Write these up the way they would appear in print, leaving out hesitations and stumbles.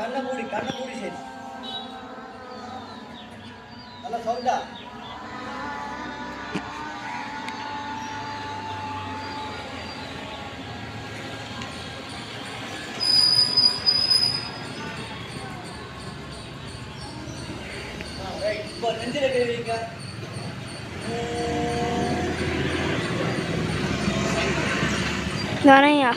கண்ணை மூடி சரி. நல்லா சவுண்டா. இப்போ நெஞ்சில கை வைங்க. தானையா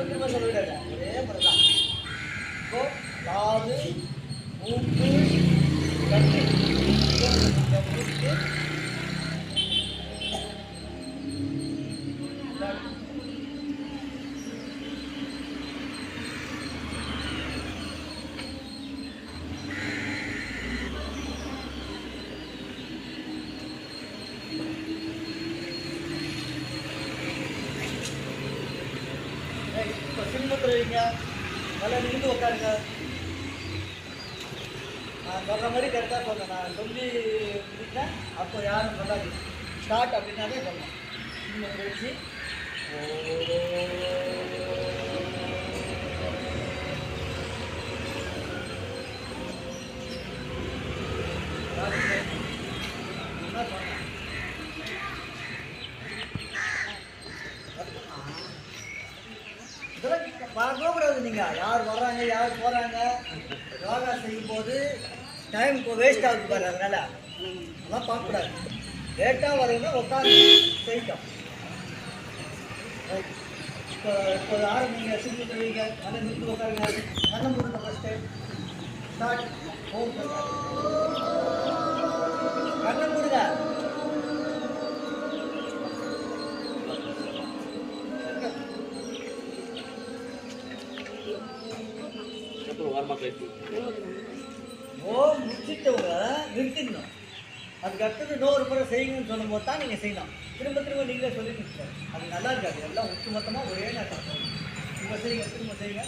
திரும்ப சொல்லிவிடாங்க. ஒரே முறை தான். இப்போ காது, மூக்கு, கண்ணு இப்போ சினிமத்தில் வைங்க. நல்லா நின்று உட்காருங்க. நான் சொல்கிற மாதிரி கரெக்டாக சொல்லணும். நான் சொல்லி முடித்தேன். அப்போ யாரும் சொல்லாது. ஸ்டார்ட் அப்படின்னாலே சொல்லணும். சினிமத்தில் வச்சு இதெல்லாம் பார்க்கவே கூடாது. நீங்கள் யார் வர்றாங்க யார் போகிறாங்க யோகா செய்யும்போது டைம் இப்போ வேஸ்ட் ஆகுது பாரு. அதனால் அதெல்லாம் பார்க்கக்கூடாது. லேட்டாக வரவங்க உட்காந்து செய்யட்டும். இப்போ ஆரம்பிங்க. சிறுத்தை வைங்க. நல்லா நிறுத்தி உட்காருங்க. கண்ணை மூடுங்க. First start. கண்ணை மூடுங்க. முடிச்சிட்டவங்க நிறுத்திடணும். அதுக்கு அடுத்தது இன்னொரு முறை செய்யுங்கன்னு சொல்லும் போது தான் நீங்கள் செய்யணும். திரும்ப நீங்களே சொல்லி நிற்கணும். அது நல்லா இருக்காது. எல்லாம் ஒட்டுமொத்தமாக ஒரே நேரத்தில் திரும்ப செய்யுங்க.